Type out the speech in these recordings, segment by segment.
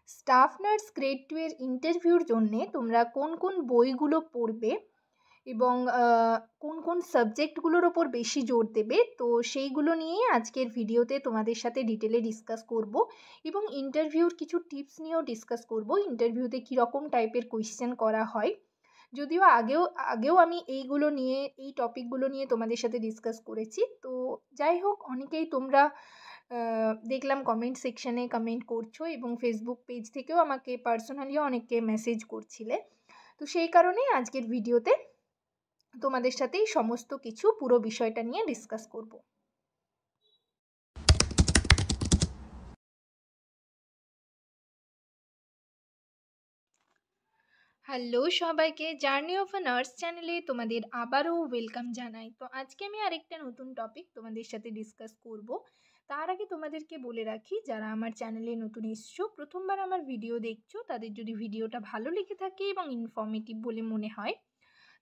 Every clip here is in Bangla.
স্টাফ নার্স গ্রেড 2 এর ইন্টারভিউর জন্যে তোমরা কোন কোন বইগুলো পড়বে এবং কোন কোন সাবজেক্টগুলোর ওপর বেশি জোর দেবে, তো সেইগুলো নিয়েই আজকের ভিডিওতে তোমাদের সাথে ডিটেলে ডিসকাস করব এবং ইন্টারভিউর কিছু টিপস নিয়েও ডিসকাস করব। ইন্টারভিউতে কীরকম টাইপের কোয়েশ্চেন করা হয়, যদিও আগেও আমি এই টপিকগুলো নিয়ে তোমাদের সাথে ডিসকাস করেছি। তো যাই হোক, অনেকেই তোমরা দেখলাম কমেন্ট সেকশানে কমেন্ট করছো এবং ফেসবুক পেজ থেকেও আমাকে পার্সোনালিও অনেকে মেসেজ করছিলে। তো সেই কারণেই আজকের ভিডিওতে তোমাদের সাথেই সমস্ত কিছু পুরো বিষয়টা নিয়ে ডিসকাস করব। হ্যালো সবাইকে, জার্নি অফ আ নার্স চ্যানেলে তোমাদের আবারও ওয়েলকাম জানাই। তো আজকে আমি আরেকটা নতুন টপিক তোমাদের সাথে ডিসকাস করব। তার আগে তোমাদেরকে বলে রাখি, যারা আমার চ্যানেলে নতুন এসছো, প্রথমবার আমার ভিডিও দেখছো, তাদের যদি ভিডিওটা ভালো লেগে থাকে এবং ইনফর্মেটিভ বলে মনে হয়,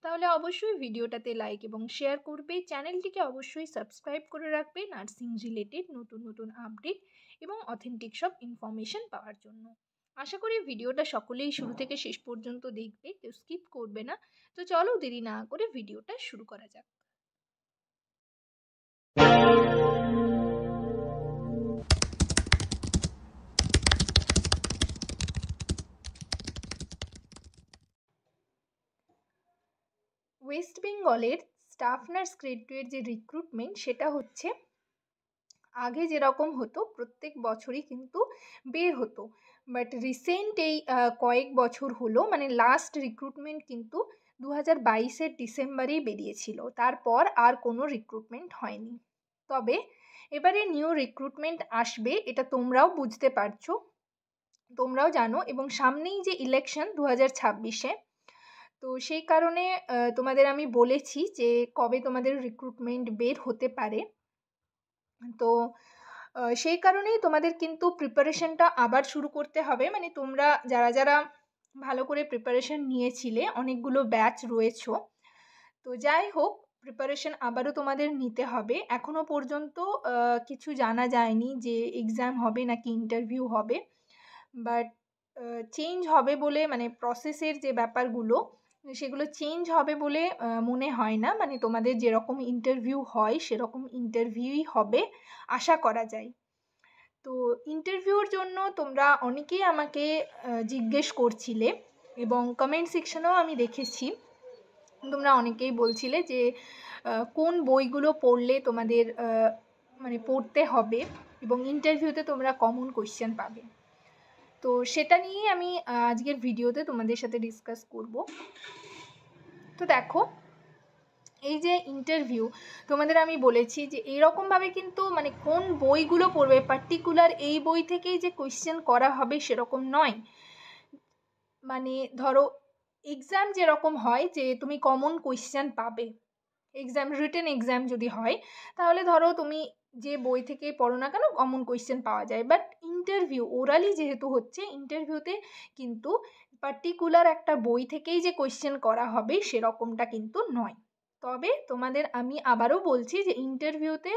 তাহলে অবশ্যই ভিডিওটাতে লাইক এবং শেয়ার করবে। চ্যানেলটিকে অবশ্যই সাবস্ক্রাইব করে রাখবে নার্সিং রিলেটেড নতুন নতুন আপডেট এবং অথেন্টিক সব ইনফরমেশন পাওয়ার জন্য। আশা করি ভিডিওটা সকলেই শুরু থেকে শেষ পর্যন্ত দেখবে, কেউ স্কিপ করবে না। তো চলো দেরি না করে ভিডিওটা শুরু করা যাক। ওয়েস্ট বেঙ্গলের স্টাফ নার্স গ্রেড 2 এর যে রিক্রুটমেন্ট, সেটা হচ্ছে আগে যেরকম হতো প্রত্যেক বছরই কিন্তু বের হতো, বাট রিসেন্ট এই কয়েক বছর হলো, মানে লাস্ট রিক্রুটমেন্ট কিন্তু 2022-এর ডিসেম্বরেই বেরিয়েছিল। তারপর আর কোনো রিক্রুটমেন্ট হয়নি। তবে এবারে নিউ রিক্রুটমেন্ট আসবে, এটা তোমরাও বুঝতে পারছো, তোমরাও জানো, এবং সামনেই যে ইলেকশন 2026-এ, তো সেই কারণে তোমাদের আমি বলেছি যে কবে তোমাদের রিক্রুটমেন্ট বের হতে পারে। তো সেই কারণেই তোমাদের কিন্তু প্রিপারেশনটা আবার শুরু করতে হবে। মানে তোমরা যারা যারা ভালো করে প্রিপারেশন নিয়েছিলে, অনেকগুলো ব্যাচ রয়েছো, তো যাই হোক, প্রিপারেশন আবারও তোমাদের নিতে হবে। এখনও পর্যন্ত কিছু জানা যায়নি যে এক্সাম হবে নাকি ইন্টারভিউ হবে, বাট চেঞ্জ হবে বলে, মানে প্রসেসের যে ব্যাপারগুলো সেগুলো চেঞ্জ হবে বলে মনে হয় না। মানে তোমাদের যেরকম ইন্টারভিউ হয় সেরকম ইন্টারভিউই হবে আশা করা যায়। তো ইন্টারভিউর জন্য তোমরা অনেকেই আমাকে জিজ্ঞেস করছিলে এবং কমেন্ট সেকশনেও আমি দেখেছি, তোমরা অনেকেই বলছিলে যে কোন বইগুলো পড়লে তোমাদের মানে পড়তে হবে এবং ইন্টারভিউতে তোমরা কমন কোয়েশ্চেন পাবে। তো সেটা নিয়েই আমি আজকের ভিডিওতে তোমাদের সাথে ডিসকাস করব। তো দেখো, এই যে ইন্টারভিউ, তোমাদের আমি বলেছি যে এইরকমভাবে কিন্তু মানে কোন বইগুলো পড়বে, পার্টিকুলার এই বই থেকেই যে কোয়েশ্চেন করা হবে সেরকম নয়। মানে ধরো এক্সাম যেরকম হয় যে তুমি কমন কোয়েশ্চেন পাবে, এক্সাম রিটেন এক্সাম যদি হয়, তাহলে ধরো তুমি যে বই থেকে পড়ো না কেন কমন কোয়েশ্চেন পাওয়া যায়। বাট ইন্টারভিউ ওরালি যেহেতু হচ্ছে, ইন্টারভিউতে কিন্তু পার্টিকুলার একটা বই থেকেই যে কোয়েশ্চেন করা হবে সেরকমটা কিন্তু নয়। তবে তোমাদের আমি আবারও বলছি যে ইন্টারভিউতে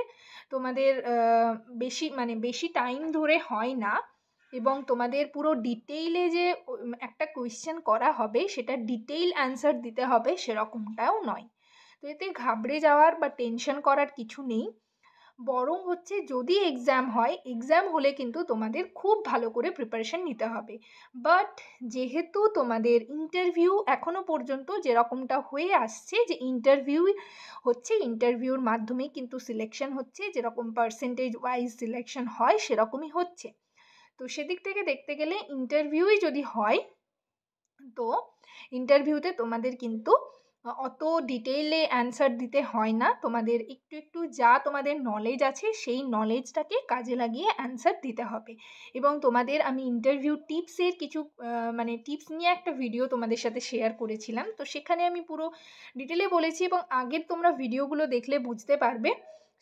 তোমাদের বেশি টাইম ধরে হয় না, এবং তোমাদের পুরো ডিটেইলে যে একটা কোয়েশ্চেন করা হবে সেটা ডিটেইল অ্যান্সার দিতে হবে সেরকমটাও নয়। তো এতে ঘাবড়ে যাওয়ার বা টেনশন করার কিছু নেই। বরং হচ্ছে যদি এক্সাম হয়, এক্সাম হলে কিন্তু তোমাদের খুব ভালো করে প্রিপারেশন নিতে হবে। বাট যেহেতু তোমাদের ইন্টারভিউ এখনও পর্যন্ত যেরকমটা হয়ে আসছে, যে ইন্টারভিউ হচ্ছে, ইন্টারভিউর মাধ্যমে কিন্তু সিলেকশন হচ্ছে, যেরকম পার্সেন্টেজ ওয়াইজ সিলেকশন হয় সেরকমই হচ্ছে। তো সেদিক থেকে দেখতে গেলে ইন্টারভিউই যদি হয়, তো ইন্টারভিউতে তোমাদের কিন্তু অত ডিটেইলে অ্যান্সার দিতে হয় না। তোমাদের একটু একটু যা তোমাদের নলেজ আছে সেই নলেজটাকে কাজে লাগিয়ে অ্যান্সার দিতে হবে। এবং তোমাদের আমি ইন্টারভিউ টিপসের কিছু মানে টিপস নিয়ে একটা ভিডিও তোমাদের সাথে শেয়ার করেছিলাম, তো সেখানে আমি পুরো ডিটেলে বলেছি, এবং আগের তোমরা ভিডিওগুলো দেখলে বুঝতে পারবে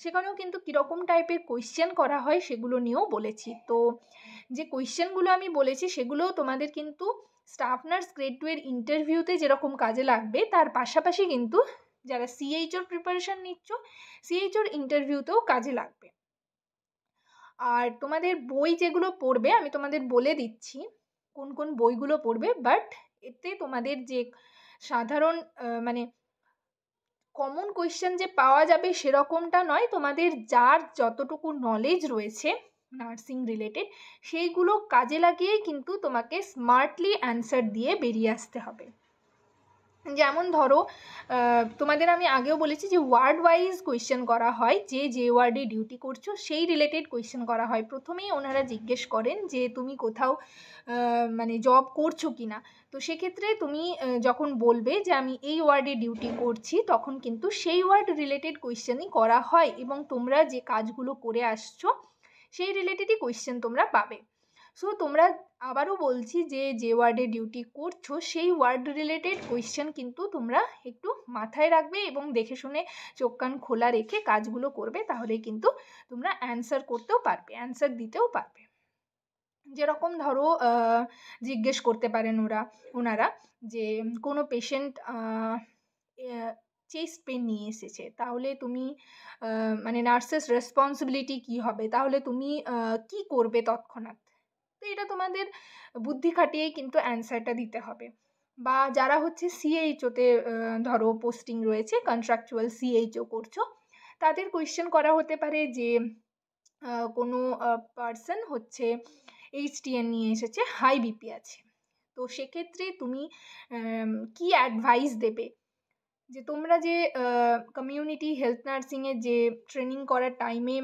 সেখানেও কিন্তু কীরকম টাইপের কোয়েশ্চেন করা হয় সেগুলো নিয়েও বলেছি। তো যে কোয়েশ্চেনগুলো আমি বলেছি সেগুলোও তোমাদের কিন্তু স্টাফ নার্স গ্রেড 2 এর ইন্টারভিউতে যেরকম কাজে লাগবে, তার পাশাপাশি কিন্তু যারা সিএইচওর প্রিপারেশন নিচ্ছ সিএইচওর ইন্টারভিউতেও কাজে লাগবে। আর তোমাদের বই যেগুলো পড়বে আমি তোমাদের বলে দিচ্ছি, কোন কোন বইগুলো পড়বে, বাট এতে তোমাদের যে সাধারণ মানে কমন কোয়েশ্চেন যে পাওয়া যাবে সেরকমটা নয়, তোমাদের যার যতটুকু নলেজ রয়েছে নার্সিং রিলেটেড সেইগুলো কাজে লাগিয়েই কিন্তু তোমাকে স্মার্টলি অ্যান্সার দিয়ে বেরিয়ে আসতে হবে। যেমন ধরো তোমাদের আমি আগেও বলেছি যে ওয়ার্ড ওয়াইজ কোয়েশ্চেন করা হয়, যে ওয়ার্ডে ডিউটি করছো সেই রিলেটেড কোয়েশ্চেন করা হয়। প্রথমেই ওনারা জিজ্ঞেস করেন যে তুমি কোথাও মানে জব করছো কি না। তো সেক্ষেত্রে তুমি যখন বলবে যে আমি এই ওয়ার্ডে ডিউটি করছি, তখন কিন্তু সেই ওয়ার্ড রিলেটেড কোয়েশ্চেনই করা হয় এবং তোমরা যে কাজগুলো করে আসছো সেই রিলেটেডই কোয়েশ্চেন তোমরা পাবে। সো তোমরা, আবারও বলছি, যে ওয়ার্ডে ডিউটি করছো সেই ওয়ার্ড রিলেটেড কোয়েশ্চেন কিন্তু তোমরা একটু মাথায় রাখবে এবং দেখে শুনে চোখ কান খোলা রেখে কাজগুলো করবে, তাহলে কিন্তু তোমরা অ্যান্সার করতেও পারবে, অ্যান্সার দিতেও পারবে। যেরকম ধরো জিজ্ঞেস করতে পারেন ওনারা যে কোনো পেশেন্ট চেস্ট পেন নিয়ে এসেছে, তাহলে তুমি মানে নার্সেস রেসপন্সিবিলিটি কী হবে, তাহলে তুমি কি করবে তৎক্ষণাৎ। তো এটা তোমাদের বুদ্ধি খাটিয়েই কিন্তু অ্যান্সারটা দিতে হবে। বা যারা হচ্ছে সিএইচওতে ধরো পোস্টিং রয়েছে, কন্ট্রাকচুয়াল সিএইচও করছো, তাদের কোয়েশ্চেন করা হতে পারে যে কোনো পার্সন হচ্ছে এইচটিএন নিয়ে এসেছে, হাই বিপি আছে, তো সেক্ষেত্রে তুমি কি অ্যাডভাইস দেবে। যে তোমরা যে কমিউনিটি হেলথ নার্সিংয়ের যে ট্রেনিং করার টাইমে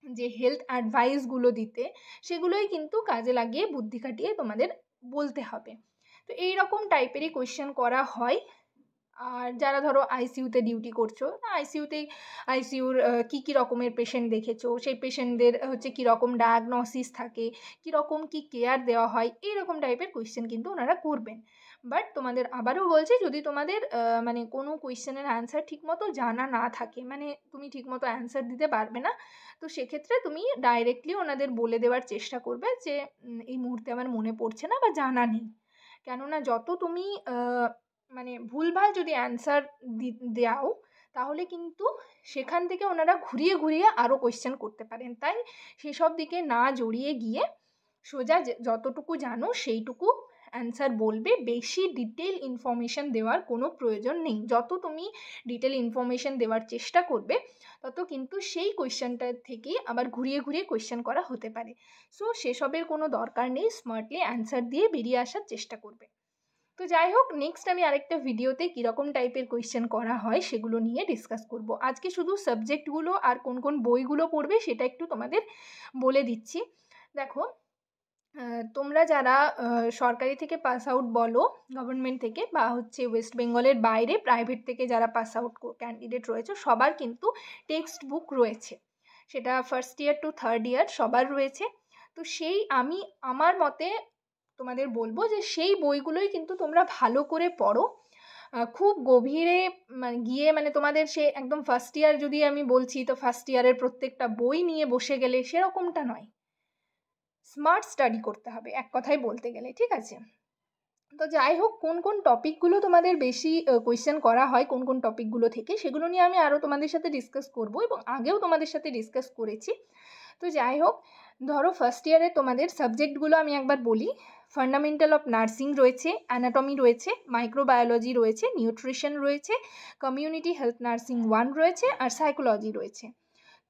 যে হেলথ অ্যাডভাইসগুলো দিতে, সেগুলোই কিন্তু কাজে লাগিয়ে বুদ্ধি খাটিয়ে তোমাদের বলতে হবে। তো এই রকম টাইপেরই কোয়েশ্চেন করা হয়। আর যারা ধরো আইসিইউতে ডিউটি করছো, আইসিইউর কী রকমের পেশেন্ট দেখেছো, সেই পেশেন্টদের হচ্ছে কীরকম ডায়াগনোসিস থাকে, কীরকম কী কেয়ার দেওয়া হয়, এইরকম টাইপের কোয়েশ্চেন কিন্তু ওনারা করবেন। বাট তোমাদের আবারও বলছি, যদি তোমাদের মানে কোনো কোয়েশ্চেনের অ্যান্সার ঠিকমতো জানা না থাকে, মানে তুমি ঠিকমতো অ্যান্সার দিতে পারবে না, তো সেক্ষেত্রে তুমি ডাইরেক্টলি ওনাদের বলে দেওয়ার চেষ্টা করবে যে এই মুহূর্তে আমার মনে পড়ছে না বা জানা নেই। কেননা যত তুমি মানে ভুলভাল যদি অ্যান্সার দাও, তাহলে কিন্তু সেখান থেকে ওনারা ঘুরিয়ে ঘুরিয়ে আরও কোয়েশ্চেন করতে পারেন। তাই সেসব দিকে না জড়িয়ে গিয়ে সোজা যতটুকু জানো সেইটুকু অ্যান্সার বলবে। বেশি ডিটেল ইনফরমেশান দেওয়ার কোনো প্রয়োজন নেই। যত তুমি ডিটেল ইনফরমেশান দেওয়ার চেষ্টা করবে, তত কিন্তু সেই কোয়েশ্চেনটা থেকেই আবার ঘুরিয়ে ঘুরিয়ে কোয়েশ্চেন করা হতে পারে। সো সেসবের কোনো দরকার নেই, স্মার্টলি অ্যান্সার দিয়ে বেরিয়ে আসার চেষ্টা করবে। তো যাই হোক, নেক্সট আমি আরেকটা ভিডিওতে কীরকম টাইপের কোয়েশ্চেন করা হয় সেগুলো নিয়ে ডিসকাস করব। আজকে শুধু সাবজেক্টগুলো আর কোন কোন বইগুলো পড়বে সেটা একটু তোমাদের বলে দিচ্ছি। দেখো, তোমরা যারা সরকারি থেকে পাস আউট বলো, গভর্নমেন্ট থেকে, বা হচ্ছে ওয়েস্ট বেঙ্গলের বাইরে প্রাইভেট থেকে যারা পাস আউট ক্যান্ডিডেট রয়েছে, সবার কিন্তু টেক্সট বুক রয়েছে। সেটা first year to third year সবার রয়েছে। তো সেই আমি আমার মতে তোমাদের বলবো যে সেই বইগুলোই কিন্তু তোমরা ভালো করে পড়ো, খুব গভীরে গিয়ে, মানে তোমাদের সে একদম ফার্স্ট ইয়ার যদি আমি বলছি তো ফার্স্ট ইয়ারের প্রত্যেকটা বই নিয়ে বসে গেলে সেরকমটা নয়। স্মার্ট স্টাডি করতে হবে এক কথায় বলতে গেলে, ঠিক আছে। তো যাই হোক, কোন কোন টপিকগুলো তোমাদের বেশি কোয়েশ্চেন করা হয় কোন কোন টপিকগুলো থেকে, সেগুলো নিয়ে আমি আরও তোমাদের সাথে ডিসকাস করব এবং আগেও তোমাদের সাথে ডিসকাস করেছি। তো যাই হোক, ধরো ফার্স্ট ইয়ারে তোমাদের সাবজেক্টগুলো আমি একবার বলি। ফান্ডামেন্টাল অফ নার্সিং রয়েছে, অ্যানাটমি রয়েছে, মাইক্রোবায়োলজি রয়েছে, নিউট্রিশন রয়েছে, কমিউনিটি হেলথ নার্সিং 1 রয়েছে, আর সাইকোলজি রয়েছে।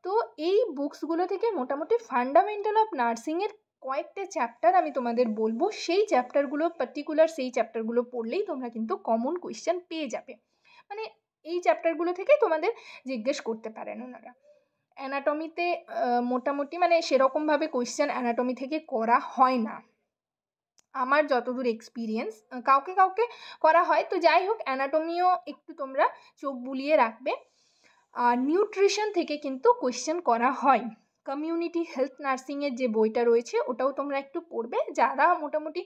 তো এই বুকসগুলো থেকে মোটামুটি ফান্ডামেন্টাল অফ নার্সিংয়ের কয়েকটা চ্যাপ্টার আমি তোমাদের বলবো, সেই চ্যাপ্টারগুলো পার্টিকুলার সেই চ্যাপ্টারগুলো পড়লেই তোমরা কিন্তু কমন কোয়েশ্চেন পেয়ে যাবে। মানে এই চ্যাপ্টারগুলো থেকেই তোমাদের জিজ্ঞেস করতে পারেন ওনারা। অ্যানাটমিতে মোটামুটি মানে সেরকমভাবে কোয়েশ্চেন অ্যানাটমি থেকে করা হয় না, আমার যতদূর এক্সপিরিয়েন্স। কাউকে কাউকে করা হয়। তো যাই হোক, অ্যানাটমিও একটু তোমরা চোখ বুলিয়ে রাখবে। আর নিউট্রিশন থেকে কিন্তু কোয়েশ্চেন করা হয়। কমিউনিটি হেলথ নার্সিংয়ের যে বইটা রয়েছে ওটাও তোমরা একটু পড়বে। যারা মোটামুটি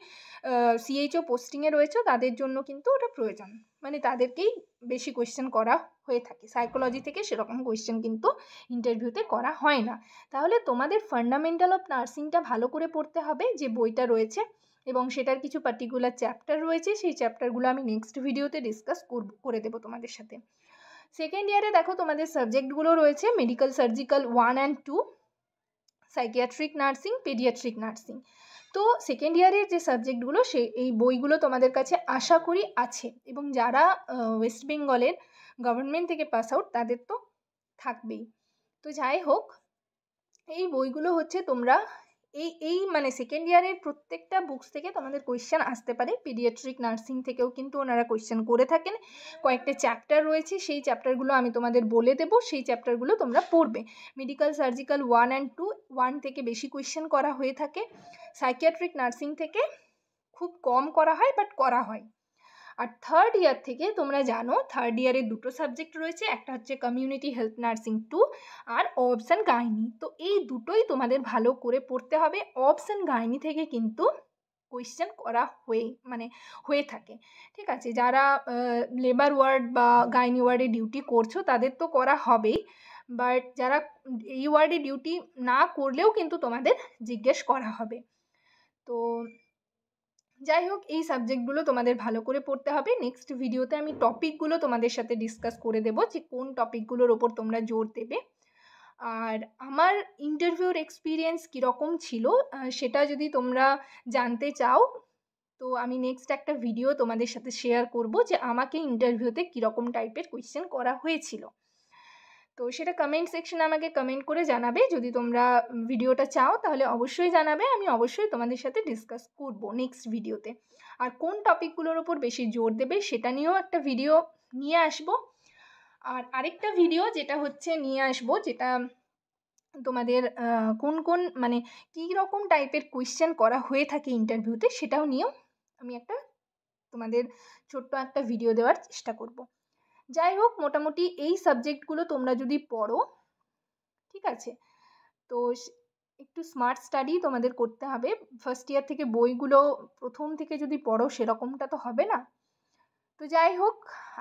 সিএইচও পোস্টিংয়ে রয়েছে তাদের জন্য কিন্তু ওটা প্রয়োজন, মানে তাদেরকেই বেশি কোয়েশ্চেন করা হয়ে থাকে। সাইকোলজি থেকে সেরকম কোয়েশ্চেন কিন্তু ইন্টারভিউতে করা হয় না। তাহলে তোমাদের ফান্ডামেন্টাল অফ নার্সিংটা ভালো করে পড়তে হবে, যে বইটা রয়েছে, এবং সেটার কিছু পার্টিকুলার চ্যাপ্টার রয়েছে, সেই চ্যাপ্টারগুলো আমি নেক্সট ভিডিওতে ডিসকাস করে দেবো তোমাদের সাথে। সেকেন্ড ইয়ারে দেখো তোমাদের সাবজেক্টগুলো রয়েছে medical surgical 1 and 2, psychiatric nursing, paediatric nursing. তো সেকেন্ড ইয়ারের যে সাবজেক্টগুলো এই বইগুলো তোমাদের কাছে আশা করি আছে, এবং যারা ওয়েস্ট বেঙ্গলের গভর্নমেন্ট থেকে পাস আউট তাদের তো থাকবেই। তো যাই হোক, এই বইগুলো হচ্ছে তোমরা এই মানে সেকেন্ড ইয়ারের প্রত্যেকটা বুকস থেকে তোমাদের কোয়েশ্চেন আসতে পারে। পিডিয়াট্রিক নার্সিং থেকেও কিন্তু ওনারা কোয়েশ্চেন করে থাকেন। কয়েকটা চ্যাপ্টার রয়েছে, সেই চ্যাপ্টারগুলো আমি তোমাদের বলে দেবো, সেই চ্যাপ্টারগুলো তোমরা পড়বে। মেডিকেল সার্জিক্যাল 1 and 2, 1 থেকে বেশি কোয়েশ্চেন করা হয়ে থাকে। সাইকিয়াট্রিক নার্সিং থেকে খুব কম করা হয়, বাট করা হয়। আর থার্ড ইয়ার থেকে তোমরা জানো থার্ড ইয়ারে দুটো সাবজেক্ট রয়েছে, একটা হচ্ছে কমিউনিটি হেলথ নার্সিং 2 আর অবস অ্যান্ড গাইনি। তো এই দুটোই তোমাদের ভালো করে পড়তে হবে। অবস অ্যান্ড গাইনি থেকে কিন্তু কোয়েশ্চেন করা হয়ে থাকে, ঠিক আছে। যারা লেবার ওয়ার্ড বা গাইনি ওয়ার্ডে ডিউটি করছো তাদের তো করা হবেই, বাট যারা এই ওয়ার্ডে ডিউটি না করলেও কিন্তু তোমাদের জিজ্ঞেস করা হবে। তো যাই হোক, এই সাবজেক্টগুলো তোমাদের ভালো করে পড়তে হবে। নেক্সট ভিডিওতে আমি টপিকগুলো তোমাদের সাথে ডিসকাস করে দেবো যে কোন টপিকগুলোর ওপর তোমরা জোর দেবে। আর আমার ইন্টারভিউর এক্সপিরিয়েন্স কীরকম ছিল সেটা যদি তোমরা জানতে চাও, তো আমি নেক্সট একটা ভিডিও তোমাদের সাথে শেয়ার করব যে আমাকে ইন্টারভিউতে কীরকম টাইপের কোয়েশ্চেন করা হয়েছিল। তো সেটা কমেন্ট সেকশনে আমাকে কমেন্ট করে জানাবে। যদি তোমরা ভিডিওটা চাও তাহলে অবশ্যই জানাবে, আমি অবশ্যই তোমাদের সাথে ডিসকাস করব নেক্সট ভিডিওতে। আর কোন টপিকগুলোর ওপর বেশি জোর দেবে সেটা নিয়েও একটা ভিডিও নিয়ে আসব। আর আরেকটা ভিডিও যেটা হচ্ছে নিয়ে আসব, যেটা তোমাদের কোন মানে কী রকম টাইপের কোয়েশ্চেন করা হয়ে থাকে ইন্টারভিউতে, সেটাও নিয়েও আমি একটা তোমাদের ছোট্ট একটা ভিডিও দেওয়ার চেষ্টা করব। যাই হোক, মোটামুটি এই সাবজেক্টগুলো তোমরা যদি পড়ো, ঠিক আছে, তো একটু স্মার্ট স্টাডি তোমাদের করতে হবে। ফার্স্ট ইয়ার থেকে বইগুলো প্রথম থেকে যদি পড়ো সেরকমটা তো হবে না। তো যাই হোক,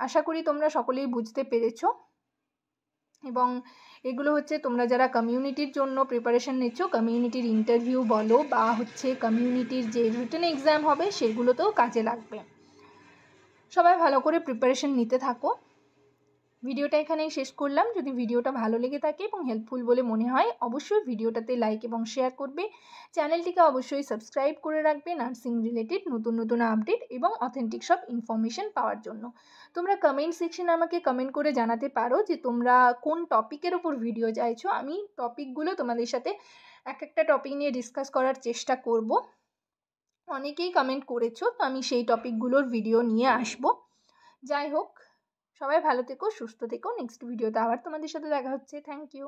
আশা করি তোমরা সকলেই বুঝতে পেরেছো। এবং এগুলো হচ্ছে তোমরা যারা কমিউনিটির জন্য প্রিপারেশন নিচ্ছ, কমিউনিটির ইন্টারভিউ বলো বা হচ্ছে কমিউনিটির যে রিটেন এক্সাম হবে সেগুলোতেও কাজে লাগবে। সবাই ভালো করে প্রিপারেশন নিতে থাকো। ভিডিওটা এখানেই শেষ করলাম। যদি ভিডিওটা ভালো লেগে থাকে এবং হেল্পফুল বলে মনে হয় অবশ্যই ভিডিওটাতে লাইক এবং শেয়ার করবে। চ্যানেলটিকে অবশ্যই সাবস্ক্রাইব করে রাখবে নার্সিং রিলেটেড নতুন আপডেট এবং অথেন্টিক সব ইনফরমেশন পাওয়ার জন্য। তোমরা কমেন্ট সেকশনে আমাকে কমেন্ট করে জানাতে পারো যে তোমরা কোন টপিকের ওপর ভিডিও চাইছো। আমি টপিকগুলো তোমাদের সাথে একটা টপিক নিয়ে ডিসকাস করার চেষ্টা করব। অনেকেই কমেন্ট করেছো, তো আমি সেই টপিকগুলোর ভিডিও নিয়ে আসব। যাই হোক, সবাই ভালো থেকো, সুস্থ থেকো। নেক্সট ভিডিওতে আবার তোমাদের সাথে দেখা হচ্ছে। Thank you.